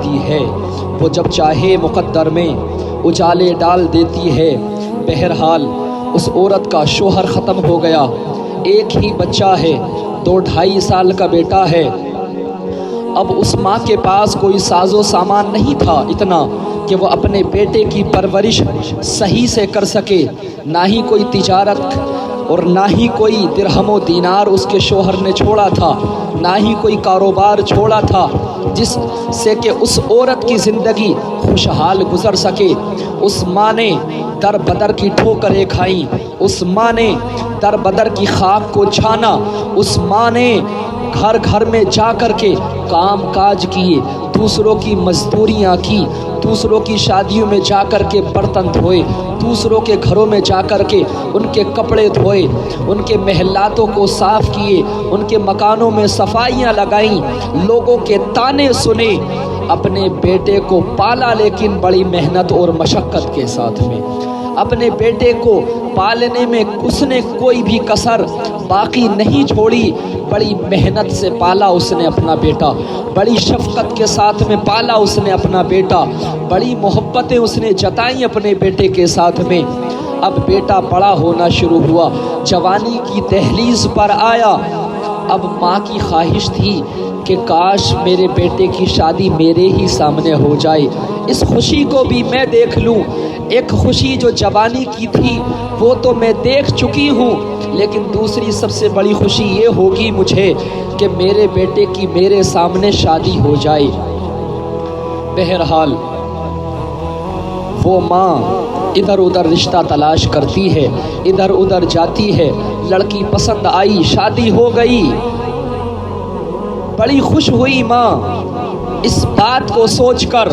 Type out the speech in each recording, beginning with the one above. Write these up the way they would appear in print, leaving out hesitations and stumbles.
دیتی ہے، وہ جب چاہے مقدر میں اجالے ڈال دیتی ہے۔ بہرحال اس عورت کا شوہر ختم ہو گیا، ایک ہی بچہ ہے، 2-2.5 سال کا بیٹا ہے۔ اب اس ماں کے پاس کوئی ساز و سامان نہیں تھا اتنا کہ وہ اپنے بیٹے کی پرورش صحیح سے کر سکے، نہ ہی کوئی تجارت اور نہ ہی کوئی درہم و دینار اس کے شوہر نے چھوڑا تھا، نہ ہی کوئی کاروبار چھوڑا تھا جس سے کہ اس عورت کی زندگی خوشحال گزر سکے۔ اس ماں نے در بدر کی ٹھوکریں کھائیں، اس ماں نے در بدر کی خاک کو چھانا، اس ماں نے گھر گھر میں جا کر کے کام کاج کیے، دوسروں کی مزدوریاں کی، دوسروں کی شادیوں میں جا کر کے برتن دھوئے، دوسروں کے گھروں میں جا کر کے ان کے کپڑے دھوئے، ان کے محلاتوں کو صاف کیے، ان کے مکانوں میں صفائیاں لگائیں، لوگوں کے تانے سنے، اپنے بیٹے کو پالا لیکن بڑی محنت اور مشقت کے ساتھ میں۔ اپنے بیٹے کو پالنے میں اس نے کوئی بھی کسر باقی نہیں چھوڑی، بڑی محنت سے پالا اس نے اپنا بیٹا، بڑی شفقت کے ساتھ میں پالا اس نے اپنا بیٹا، بڑی محبتیں اس نے جتائیں اپنے بیٹے کے ساتھ میں۔ اب بیٹا بڑا ہونا شروع ہوا، جوانی کی دہلیز پر آیا۔ اب ماں کی خواہش تھی کہ کاش میرے بیٹے کی شادی میرے ہی سامنے ہو جائے، اس خوشی کو بھی میں دیکھ لوں۔ ایک خوشی جو جوانی کی تھی وہ تو میں دیکھ چکی ہوں، لیکن دوسری سب سے بڑی خوشی یہ ہوگی مجھے کہ میرے بیٹے کی میرے سامنے شادی ہو جائے۔ بہرحال وہ ماں ادھر ادھر رشتہ تلاش کرتی ہے، ادھر ادھر جاتی ہے، لڑکی پسند آئی، شادی ہو گئی، بڑی خوش ہوئی ماں اس بات کو سوچ کر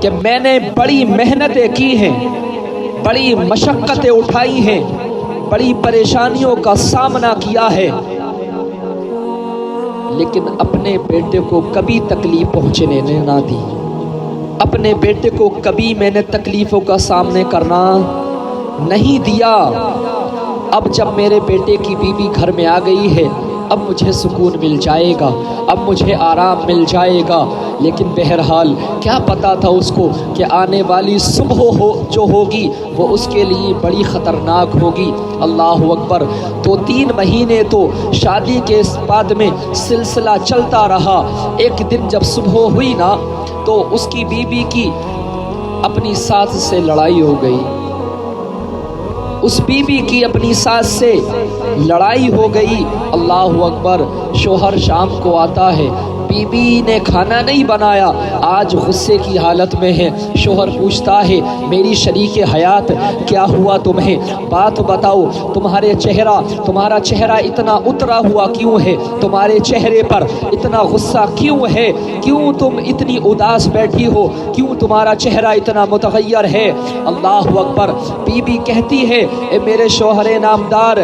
کہ میں نے بڑی محنتیں کی ہیں، بڑی مشقتیں اٹھائی ہیں، بڑی پریشانیوں کا سامنا کیا ہے، لیکن اپنے بیٹے کو کبھی تکلیف پہنچنے نہ دی، اپنے بیٹے کو کبھی میں نے تکلیفوں کا سامنا کرنا نہیں دیا۔ اب جب میرے بیٹے کی بیوی گھر میں آ گئی ہے، اب مجھے سکون مل جائے گا، اب مجھے آرام مل جائے گا، لیکن بہرحال کیا پتا تھا اس کو کہ آنے والی صبح جو ہوگی وہ اس کے لیے بڑی خطرناک ہوگی۔ اللہ اکبر۔ 2-3 مہینے تو شادی کے اس بعد میں سلسلہ چلتا رہا۔ ایک دن جب صبح ہوئی نا تو اس کی بیوی کی اپنی ساس سے لڑائی ہو گئی، اس بیوی کی اپنی ساس سے لڑائی ہو گئی۔ اللہ اکبر۔ شوہر شام کو آتا ہے، بیوی نے کھانا نہیں بنایا، آج غصے کی حالت میں ہے۔ شوہر پوچھتا ہے میری شریک حیات کیا ہوا تمہیں؟ بات بتاؤ، تمہارا چہرہ اتنا اترا ہوا کیوں ہے؟ تمہارے چہرے پر اتنا غصہ کیوں ہے؟ کیوں تم اتنی اداس بیٹھی ہو؟ کیوں تمہارا چہرہ اتنا متغیر ہے؟ اللہ اکبر۔ بیوی کہتی ہے اے میرے شوہر نامدار،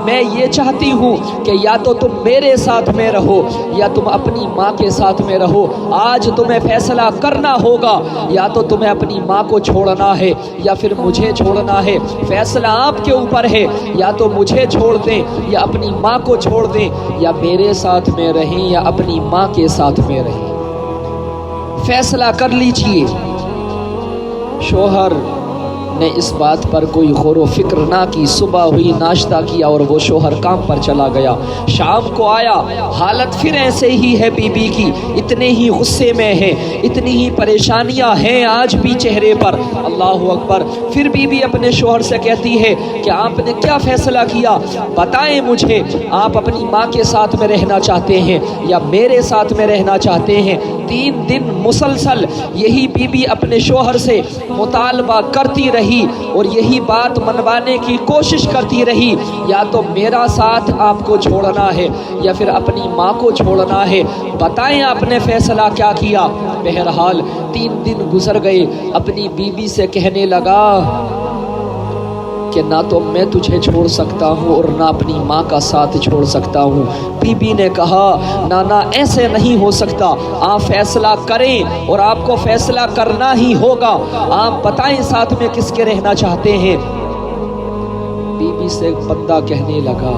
میں یہ چاہتی ہوں کہ یا تو تم میرے ساتھ میں رہو یا تم اپنی ماں کے ساتھ میں رہو۔ آج تمہیں فیصلہ کرنا ہوگا، یا تو تمہیں اپنی ماں کو چھوڑنا ہے یا پھر مجھے چھوڑنا ہے۔ فیصلہ آپ کے اوپر ہے، یا تو مجھے چھوڑ دیں یا اپنی ماں کو چھوڑ دیں، یا میرے ساتھ میں رہیں یا اپنی ماں کے ساتھ میں رہیں، فیصلہ کر لیجئے۔ شوہر نے اس بات پر کوئی غور و فکر نہ کی۔ صبح ہوئی، ناشتہ کیا اور وہ شوہر کام پر چلا گیا۔ شام کو آیا، حالت پھر ایسے ہی ہے بیوی کی، اتنے ہی غصے میں ہے، اتنی ہی پریشانیاں ہیں آج بھی چہرے پر۔ اللہ اکبر۔ پھر بیوی اپنے شوہر سے کہتی ہے کہ آپ نے کیا فیصلہ کیا؟ بتائیں مجھے، آپ اپنی ماں کے ساتھ میں رہنا چاہتے ہیں یا میرے ساتھ میں رہنا چاہتے ہیں؟ 3 دن مسلسل یہی بیوی اپنے شوہر سے مطالبہ کرتی رہی اور یہی بات منوانے کی کوشش کرتی رہی، یا تو میرا ساتھ آپ کو چھوڑنا ہے یا پھر اپنی ماں کو چھوڑنا ہے، بتائیں آپ نے فیصلہ کیا کیا؟ بہرحال 3 دن گزر گئے، اپنی بیوی سے کہنے لگا کہ نہ تو میں تجھے چھوڑ سکتا ہوں اور نہ اپنی ماں کا ساتھ چھوڑ سکتا ہوں۔ بیوی نے کہا نانا ایسے نہیں ہو سکتا، آپ فیصلہ کریں اور آپ کو فیصلہ کرنا ہی ہوگا، آپ بتائیں ساتھ میں کس کے رہنا چاہتے ہیں؟ بیوی سے بندہ کہنے لگا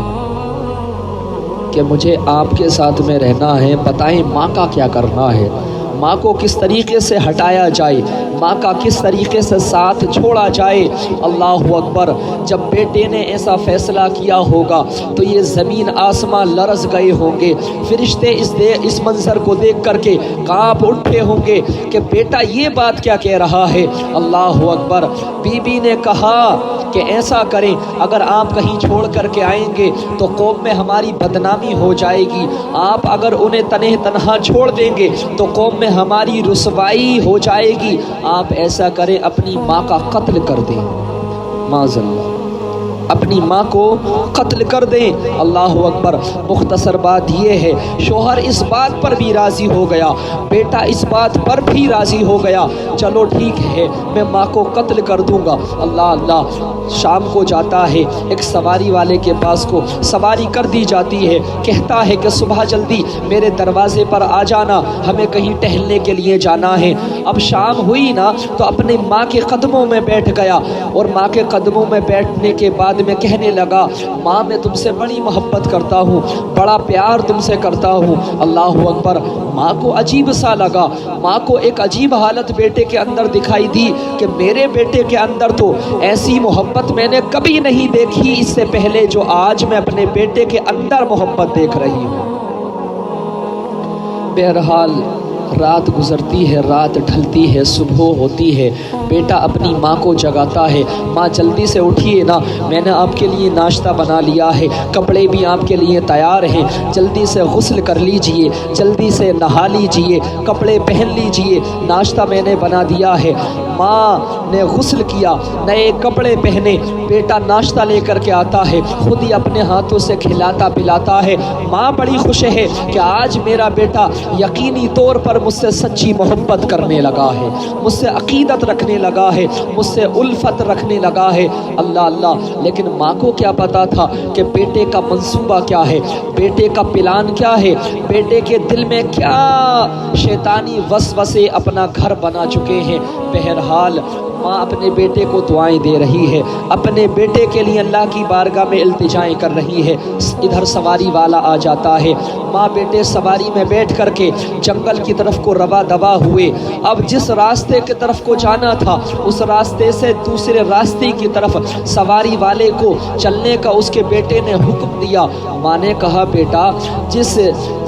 کہ مجھے آپ کے ساتھ میں رہنا ہے، بتائیں ماں کا کیا کرنا ہے؟ माँ को किस तरीके से हटाया जाए, माँ का किस तरीके से साथ छोड़ा जाए। अल्लाह अकबर। जब बेटे ने ऐसा फैसला किया होगा तो ये ज़मीन आसमां लरज़ गए होंगे, फरिश्ते इस मंज़र को देख करके काँप उठे होंगे कि बेटा ये बात क्या कह रहा है। अल्लाह अकबर। बीबी ने कहा कि ऐसा करें, अगर आप कहीं छोड़ करके आएंगे तो कौम में हमारी बदनामी हो जाएगी, आप अगर उन्हें तने तनहा छोड़ देंगे तो कौम में हमारी रुसवाई हो जाएगी, आप ऐसा करें अपनी माँ का कत्ल कर दें, माज़अल्लाह अपनी माँ को कत्ल कर दें। अल्लाह अकबर। मुख्तसर बात ये है, शोहर इस बात पर भी राज़ी हो गया, बेटा इस बात पर भी राज़ी हो गया, चलो ठीक है मैं माँ को कत्ल कर दूँगा। अल्लाह अल्लाह। शाम को जाता है, एक सवारी वाले के पास को सवारी कर दी जाती है, कहता है कि सुबह जल्दी मेरे दरवाज़े पर आ जाना, हमें कहीं टहलने के लिए जाना है। अब शाम हुई ना तो अपनी माँ के कदमों में बैठ गया और माँ के कदमों में बैठने के बाद में कहने लगा, माँ मैं तुमसे बड़ी मोहब्बत करता हूँ, बड़ा प्यार तुमसे करता हूँ। अल्लाह अकबर। माँ को अजीब सा लगा, माँ को एक अजीब हालत बेटे के अंदर दिखाई दी कि मेरे बेटे के अंदर तो ऐसी मोहब्बत मैंने कभी नहीं देखी इससे पहले जो आज मैं अपने बेटे के अंदर मोहब्बत देख रही हूँ। बहरहाल रात गुजरती है, रात ढलती है, सुबह होती है, बेटा अपनी माँ को जगाता है, माँ जल्दी से उठिए ना, मैंने आपके लिए नाश्ता बना लिया है, कपड़े भी आपके लिए तैयार हैं, जल्दी से गुस्ल कर लीजिए, जल्दी से नहा लीजिए, कपड़े पहन लीजिए, नाश्ता मैंने बना दिया है। माँ ने गुस्ल किया, नए कपड़े पहने, बेटा नाश्ता लेकर के आता है, खुद ही अपने हाथों से खिलाता पिलाता है। माँ बड़ी खुश है कि आज मेरा बेटा यकीनी तौर पर मुझसे सच्ची मोहब्बत करने लगा है, मुझसे अकीदत रखने लगा है, मुझसे उल्फत रखने लगा है। अल्लाह अल्लाह। लेकिन माँ को क्या पता था कि बेटे का मंसूबा क्या है, बेटे का प्लान क्या है, बेटे के दिल में क्या शैतानी वसवसे अपना घर बना चुके हैं। बहरहाल माँ अपने बेटे को दुआएं दे रही है, अपने बेटे के लिए अल्लाह की बारगाह में इल्तिजाएं कर रही है। इधर सवारी वाला आ जाता है, माँ बेटे सवारी में बैठ करके जंगल की तरफ को रवा दवा हुए। अब जिस रास्ते की तरफ को जाना था उस रास्ते से दूसरे रास्ते की तरफ सवारी वाले को चलने का उसके बेटे ने हुक्म दिया। माँ ने कहा, बेटा जिस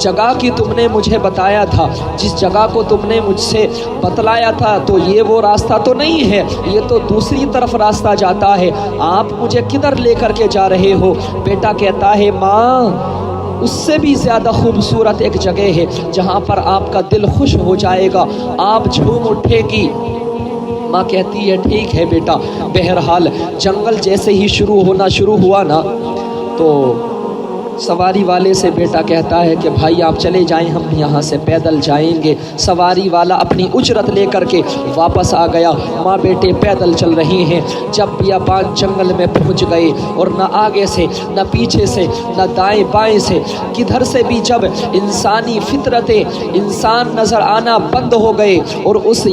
जगह की तुमने मुझे बताया था, जिस जगह को तुमने मुझसे बतलाया था, तो ये वो रास्ता तो नहीं है, ये तो दूसरी तरफ रास्ता जाता है, आप मुझे किधर लेकर के जा रहे हो। बेटा कहता है, माँ उससे भी ज़्यादा खूबसूरत एक जगह है जहाँ पर आपका दिल खुश हो जाएगा, आप झूम उठेगी। माँ कहती है, ठीक है बेटा। बहरहाल जंगल जैसे ही शुरू हुआ ना तो सवारी वाले से बेटा कहता है कि भाई आप चले जाएं, हम यहाँ से पैदल जाएंगे। सवारी वाला अपनी उजरत लेकर के वापस आ गया। माँ बेटे पैदल चल रहे हैं। जब बियाबान जंगल में पहुँच गए और न आगे से न पीछे से न दाएं बाएं से किधर से भी जब इंसानी फितरतें इंसान नज़र आना बंद हो गए और उस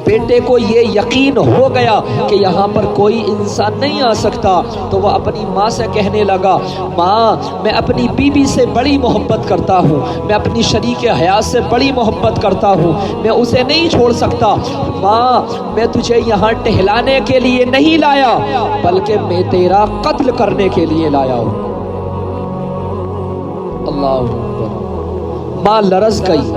बेटे को ये यकीन हो गया कि यहाँ पर कोई इंसान नहीं आ सकता, तो वह अपनी माँ से कहने लगा, माँ मैं अपनी बीबी से बड़ी मोहब्बत करता हूँ, मैं अपनी शरीक हयात से बड़ी मोहब्बत करता हूँ, मैं उसे नहीं छोड़ सकता। माँ मैं तुझे यहाँ टहलाने के लिए नहीं लाया, बल्कि मैं तेरा कत्ल करने के लिए लाया हूँ। अल्लाह। माँ लरज़ गई,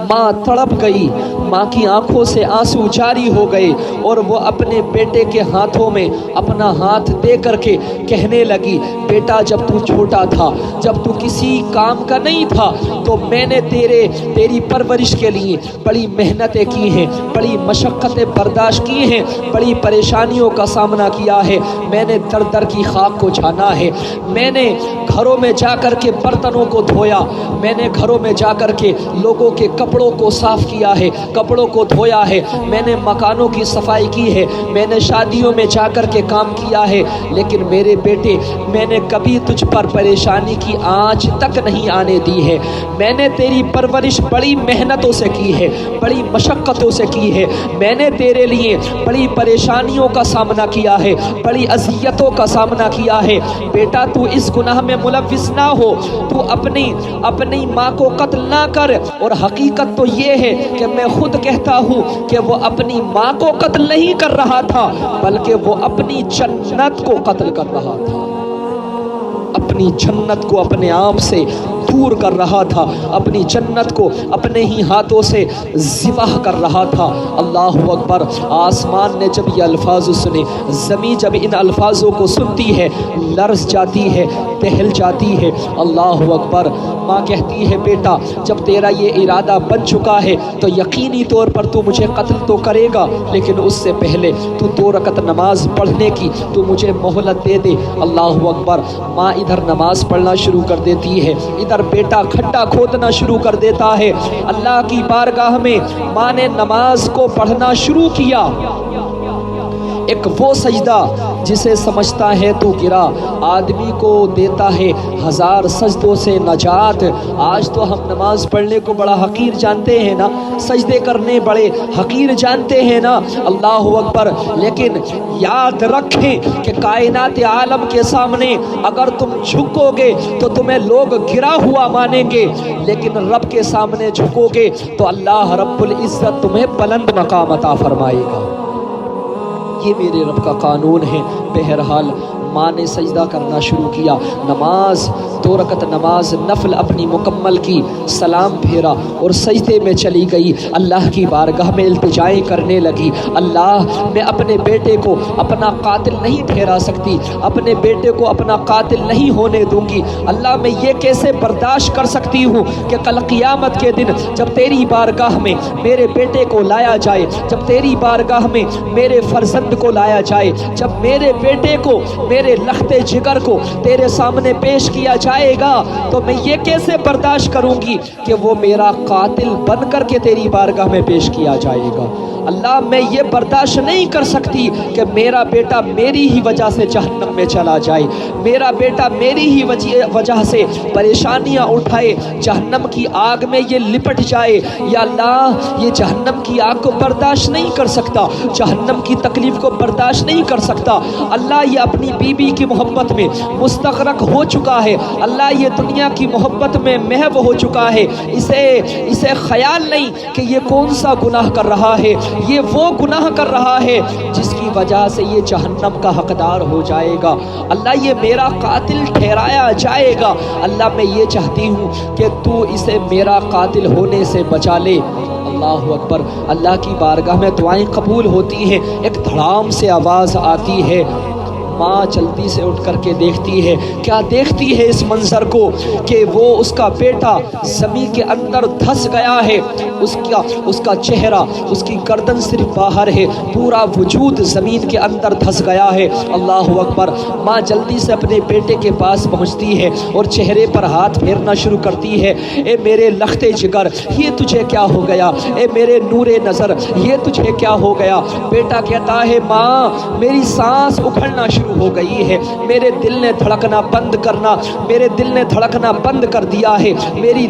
माँ तड़प गई, माँ की आंखों से आंसू जारी हो गए और वो अपने बेटे के हाथों में अपना हाथ दे करके कहने लगी, बेटा जब तू छोटा था, जब तू किसी काम का नहीं था, तो मैंने तेरी परवरिश के लिए बड़ी मेहनतें की हैं, बड़ी मशक्क़तें बर्दाश्त की हैं, बड़ी परेशानियों का सामना किया है, मैंने दर दर की खाक को छाना है, मैंने घरों में जा कर के बर्तनों को धोया, मैंने घरों में जा कर के लोगों के कपड़ों को साफ़ किया है, कपड़ों को धोया है, मैंने मकानों की सफाई की है, मैंने शादियों में जा कर के काम किया है, लेकिन मेरे बेटे मैंने कभी तुझ पर परेशानी की आँच तक नहीं आने दी है। मैंने तेरी परवरिश बड़ी मेहनतों से की है, बड़ी मशक्क़तों से की है, मैंने तेरे लिए बड़ी परेशानियों का सामना किया है, बड़ी अज़ियतों का सामना किया है। बेटा तू इस गुनाह में मुलव्विस ना हो, तू अपनी माँ को कत्ल ना कर। और हकीकत तो ये है कि मैं खुद कहता हूँ कि वो अपनी माँ को कत्ल नहीं कर रहा था, बल्कि वो अपनी जन्नत को कत्ल कर रहा था, अपनी जन्नत को अपने आप से दूर कर रहा था, अपनी जन्नत को अपने ही हाथों से ज़िबाह कर रहा था। अल्लाह अकबर। आसमान ने जब ये अल्फाज सुने, ज़मीन जब इन अल्फाजों को सुनती है लर्ज़ जाती है, दहल जाती है। अल्लाह अकबर। माँ कहती है बेटा जब तेरा ये इरादा बन चुका है तो यकीनी तौर पर तू मुझे कत्ल तो करेगा, लेकिन उससे पहले तू 2 रकत नमाज पढ़ने की तू मुझे मोहलत दे दे। अल्लाह अकबर। माँ इधर नमाज पढ़ना शुरू कर देती है, इधर बेटा खड्डा खोदना शुरू कर देता है। अल्लाह की बारगाह में माँ ने नमाज को पढ़ना शुरू किया। एक वो सजदा जिसे समझता है तो गिरा, आदमी को देता है 1000 सजदों से नजात। आज तो हम नमाज पढ़ने को बड़ा हकीर जानते हैं ना, सजदे करने बड़े हकीर जानते हैं ना। अल्लाह अकबर। लेकिन याद रखें कि कायनात आलम के सामने अगर तुम झुकोगे तो तुम्हें लोग गिरा हुआ मानेंगे, लेकिन रब के सामने झुकोगे तो अल्लाह रब्बुल इज़्ज़त तुम्हें बुलंद मकाम अता फरमाएगा। ये मेरे रब का कानून है। बहरहाल माँ ने सजदा करना शुरू किया, नमाज 2 रकत नमाज नफल अपनी मुकम्मल की, सलाम फेरा और सजदे में चली गई। अल्लाह की बारगाह में इल्तिजाएं करने लगी, अल्लाह मैं अपने बेटे को अपना कातिल नहीं ठहरा सकती, अपने बेटे को अपना कातिल नहीं होने दूंगी। अल्लाह मैं ये कैसे बर्दाश्त कर सकती हूँ कि कल क़ियामत के दिन जब तेरी बारगाह में मेरे बेटे को लाया जाए, जब तेरी बारगाह में मेरे फर्जंद को लाया जाए, जब मेरे बेटे को मेरे लखते जिगर को तेरे सामने पेश किया जाएगा, तो मैं ये कैसे बर्दाश्त करूंगी कि वो मेरा कातिल बन कर के तेरी बारगाह में पेश किया जाएगा। अल्लाह मैं ये बर्दाश्त नहीं कर सकती कि मेरा बेटा मेरी ही वजह से जहन्नम में चला जाए, मेरा बेटा मेरी ही वजह से परेशानियां उठाए, जहन्नम की आग में ये लिपट जाए। या अल्लाह ये जहन्नम की आग को बर्दाश्त नहीं कर सकता, जहन्नम की तकलीफ़ को बर्दाश्त नहीं कर सकता। अल्लाह ये अपनी बीबी की मोहब्बत में मुस्तग़रक़ हो चुका है, अल्लाह ये दुनिया की मोहब्बत में महव हो चुका है। इसे ख्याल नहीं कि ये कौन सा गुनाह कर रहा है, ये वो गुनाह कर रहा है जिसकी वजह से ये जहन्नम का हकदार हो जाएगा। अल्लाह ये मेरा कातिल ठहराया जाएगा। अल्लाह मैं ये चाहती हूँ कि तू इसे मेरा कातिल होने से बचा ले। अल्लाह अकबर। अल्लाह की बारगाह में दुआएं कबूल होती हैं। एक धड़ाम से आवाज़ आती है, माँ जल्दी से उठ करके देखती है, क्या देखती है इस मंजर को कि वो उसका बेटा ज़मीन के अंदर धंस गया है, उसका चेहरा, उसकी गर्दन सिर्फ बाहर है, पूरा वजूद ज़मीन के अंदर धंस गया है। अल्लाह अकबर। माँ जल्दी से अपने बेटे के पास पहुँचती है और चेहरे पर हाथ फेरना शुरू करती है। ए मेरे लखते जिगर, ये तुझे क्या हो गया? ए मेरे नूरे नज़र, ये तुझे क्या हो गया? बेटा कहता है माँ मेरी सांस उखड़ना शुरू हो गई है, मेरे दिल ने धड़कना बंद कर दिया है, मेरी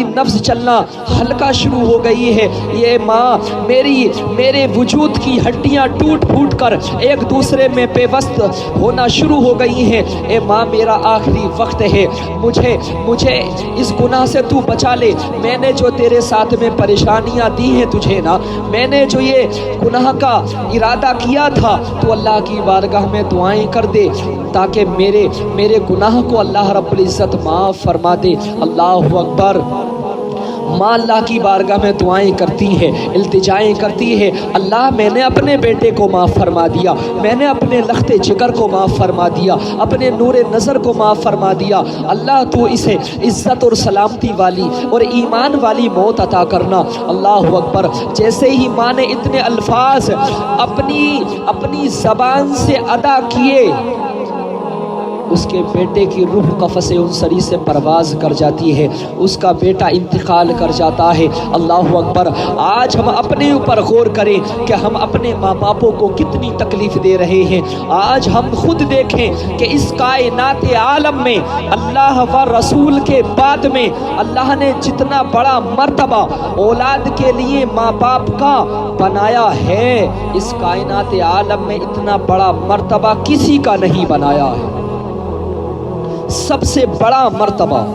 नब्ज़ चलना हल्का शुरू हो गई है। ये माँ मेरे वजूद की हड्डियाँ टूट फूट कर एक दूसरे में पेवस्त होना शुरू हो गई हैं। ए माँ मेरा आखिरी वक्त है, मुझे इस गुनाह से तू बचा ले। मैंने जो तेरे साथ में परेशानियाँ दी हैं तुझे ना, मैंने जो ये गुनाह का इरादा किया था, तो अल्लाह की बारगाह में दुआएं कर दे ताकि मेरे गुनाह को अल्लाह रब्बुल इज़्ज़त माफ़ फरमा दे। अल्लाह अकबर। माँ अल्लाह की बारगाह में दुआएं करती है, इल्तिजाएं करती है, अल्लाह मैंने अपने बेटे को माफ़ फरमा दिया, मैंने अपने लखते जिगर को माफ़ फरमा दिया, अपने नूरे नज़र को माफ़ फरमा दिया। अल्लाह तू इसे इज़्ज़त और सलामती वाली और ईमान वाली मौत अता करना। अल्लाह अकबर। जैसे ही माँ ने इतने अल्फाज अपनी ज़बान से अदा किए, उसके बेटे की रूह कफ़स उनसरी से परवाज़ कर जाती है, उसका बेटा इंतकाल कर जाता है। अल्लाह अकबर। आज हम अपने ऊपर गौर करें कि हम अपने माँ बापों को कितनी तकलीफ़ दे रहे हैं। आज हम खुद देखें कि इस कायनात आलम में अल्लाह व रसूल के बाद में अल्लाह ने जितना बड़ा मर्तबा औलाद के लिए माँ बाप का बनाया है, इस कायनात आलम में इतना बड़ा मर्तबा किसी का नहीं बनाया है। سب سے بڑا مرتبہ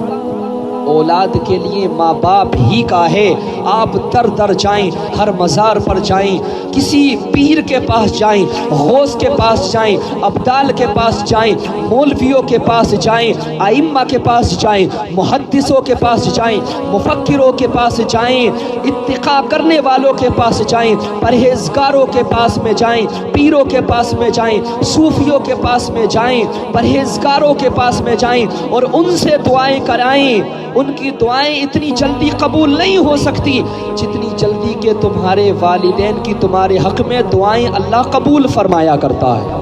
اولاد کے لیے ماں باپ ہی کا ہے۔ آپ در در جائیں، ہر مزار پر جائیں، کسی پیر کے پاس جائیں، غوث کے پاس جائیں، ابدال کے پاس جائیں، مولویوں کے پاس جائیں، ائمہ کے پاس جائیں، محدثوں کے پاس جائیں، مفکروں کے پاس جائیں، اتقاء کرنے والوں کے پاس جائیں، پرہیزگاروں کے پاس میں جائیں، پیروں کے پاس میں جائیں، صوفیوں کے پاس میں جائیں، پرہیزگاروں کے پاس میں جائیں اور ان سے دعائیں کرائیں۔ ان کی دعائیں اتنی جلدی قبول نہیں ہو سکتی جتنی جلدی کہ تمہارے والدین کی تمہارے حق میں دعائیں اللہ قبول فرمایا کرتا ہے۔